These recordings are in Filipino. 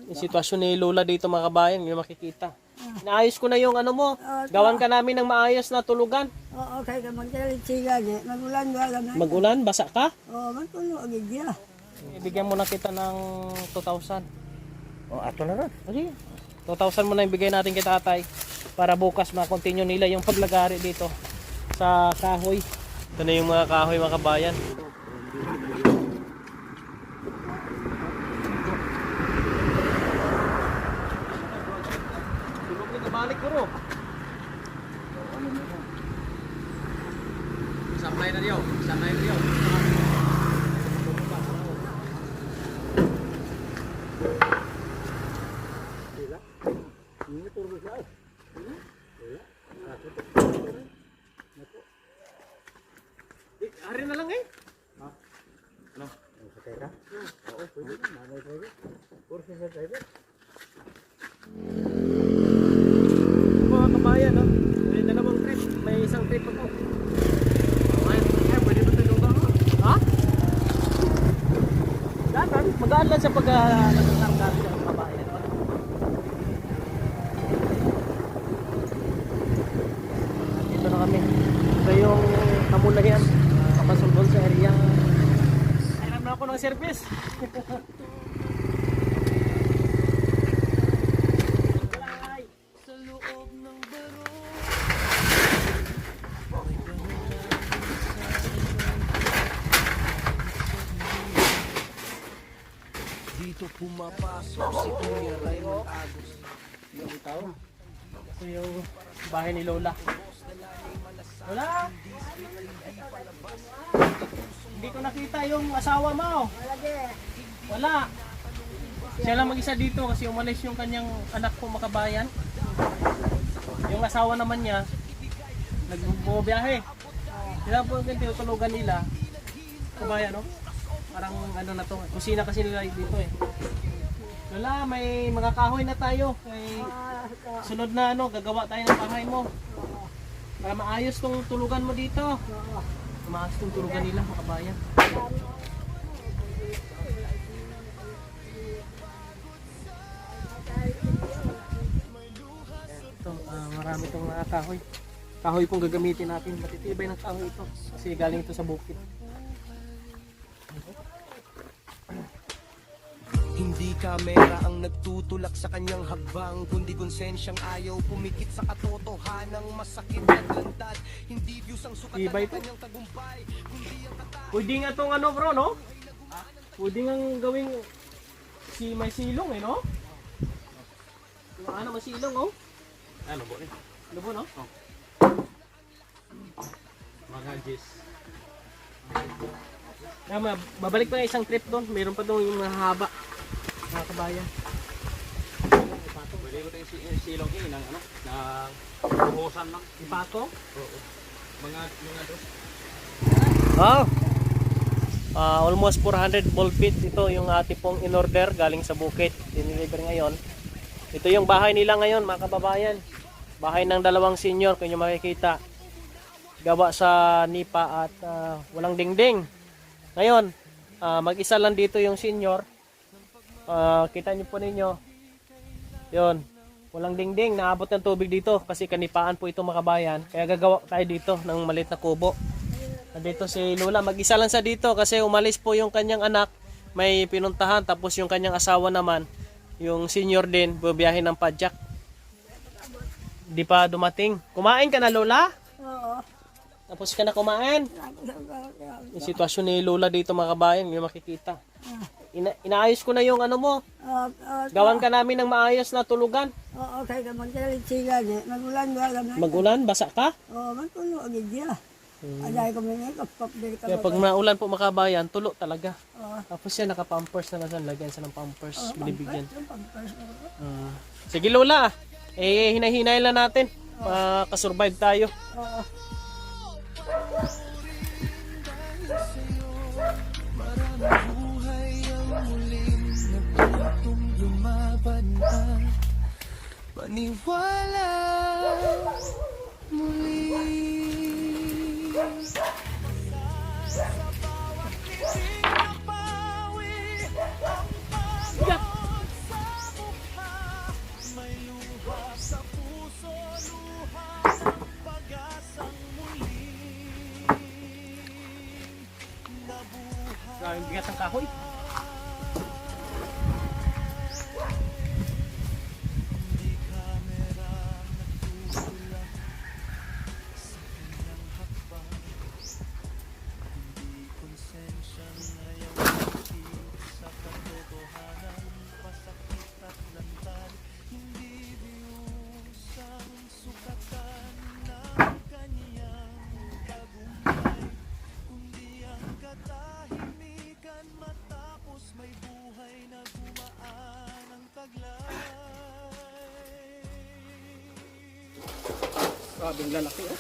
Yung sitwasyon ni Lola dito mga kabayan, yung makikita. Naayos ko na yung ano mo. Gawan ka namin ng maayos na tulugan. Oo, kaya ka magkalitsiga niya. Magulan ba lang? Magulan, basa ka. Oo, magtulo agad niya. Ibigyan mo na kita ng 2,000. Oh, ato na rin. Sige. 2,000 mo na ibigay natin kay tatay para bukas ma-continue nila yung paglagari dito sa kahoy. Ito na yung mga kahoy mga kabayan. Balik ko ro. Supply na diyo. Supply na diyo. Hari na lang eh. Ano? Sakay ka? Oo, pwede. Nanay pwede. Kursi sa driver. Mga kabayan, no? May dalawang trip. May isang trip ako. Ay, pwede ba tayo ba? Ha? Dapat, magaan lang sa pag-nagkakar sa kabayan. Dito na kami. Ito yung Kamulayan. Kapasulbon sa area. Alam na ako ng service. Dito pumapasok si Kuya Raymond Agos. Yung tao. Ito yung bahay ni Lola. Lola! Hindi ko nakita yung asawa mo. Wala. Siya lang mag-isa dito kasi umalis yung kanyang anak ko makabayan. Yung asawa naman niya, nagbubiyahe. Sila po yung tinutulugan nila. Kabayan, no? Parang ano na to, kusina kasi nila dito eh. Lola, may mga kahoy na tayo. May sunod na ano, gagawa tayo ng bahay mo. Para maayos tong tulugan mo dito. Maayos tong tulugan nila, mga kabayan. Ito, marami tong mga kahoy. Kahoy pong gagamitin natin. Matitibay ng kahoy ito. Kasi galing ito sa bukid. Hindi kamera ang nagtutulak sa kanyang hagbang, kundi konsensyang ayaw pumikit sa katotohanang masakit at lantad. Hindi views ang sukat ng kanyang tagumpay, kundi ang Pwede nga itong ano bro, no? Pwede nga gawing may silong eh, no? Yung ano, may silong, oh? Ano po eh? Lubo, no? Mga gis. Babalik pa isang trip doon. Mayroon pa doon yung mahaba. Mga kabayan. Pwede ko tayo silong eh, ng ano, ng buhusan lang. Ipato? Oo. Mga dos. Oh! Almost 400 ball feet. Ito yung ating pong in-order galing sa bukid. Diniliver ngayon. Ito yung bahay nila ngayon, mga kababayan. Bahay ng dalawang senior, kung nyo makikita. Gawa sa nipa at walang dingding. Ngayon, mag-isa lang dito yung senior. Kita nyo po ninyo. Yun. Walang dingding. Naabot ng tubig dito kasi kanipaan po ito mga kabayan. Kaya gagawa tayo dito ng maliit na kubo. Nandito si Lola. Mag-isa lang sa dito kasi umalis po yung kanyang anak. May pinuntahan. Tapos yung kanyang asawa naman, yung senior din, bubiyahin ng padjak. Di pa dumating. Kumain ka na, Lola? Oo. Tapos ka na kumain. Yung sitwasyon ni Lola dito mga kabayan, yung makikita. Inaayos ko na yung ano mo. Gawan ka namin ng maayos na tulugan. Oo, kaya ka magkalitsiga niya. Magulan ba lang? Magulan, basa ka. Oo, magtulo agad niya. Aday ko may kapap din ka. Kaya pag maulan po mga kabayan, tulo talaga. Oo. Tapos yan, naka-pampers na nasan. Lagyan siya ng pampers. Binibigyan. Yung pampers mo. Sige Lola, hinahinay lang natin. Makasurvive tayo. Oo. buhay ang muling nagtutong lumaban ka. Paniwala muli. ng kahoy. Grabing lalaki oh.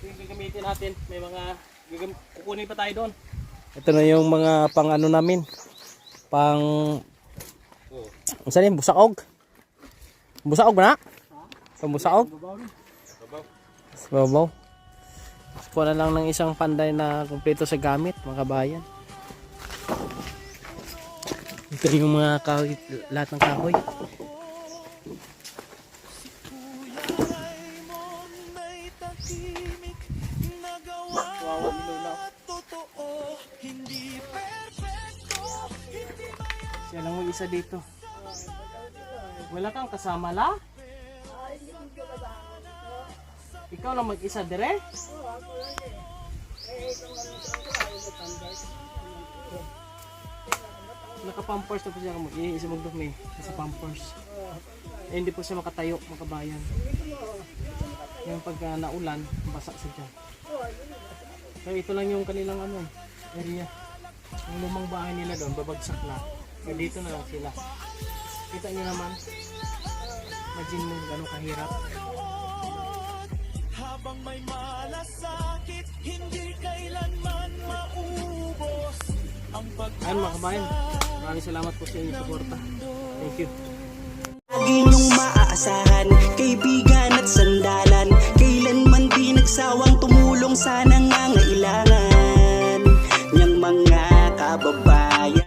Yung gagamitin natin, may mga kukunin pa tayo doon. Ito na yung mga pang ano namin. Pang saan yung busaog? Busaog ba na? Pang busaog? Babaw. Kuha na lang ng isang panday na kumpleto sa gamit, mga kabayan. Ito yung mga kahoy, lahat ng kahoy. Siya lang mag-isa dito. Wala kang kasama la? Ikaw lang mag-isa dire? Naka-pampers na po siya. Isa magdumi sa pampers. Eh, hindi po siya makatayo, makabayan. Yung pag naulan, basa siya dyan. Kaya ito lang yung kanilang ano, area. Yung lumang bahay nila doon, babagsak na. Kaya dito na lang sila. Kita nyo naman. Imagine mo gano'ng kahirap. Habang may malasakit, hindi kailanman maubos ang Ayun mga kabayan, maraming salamat po sa inyong suporta. Thank you. Lagi niyong maaasahan, kaibigan at sandalan. Kailanman di nagsawang tumulong sa nangangailangan niyang mga kababayan.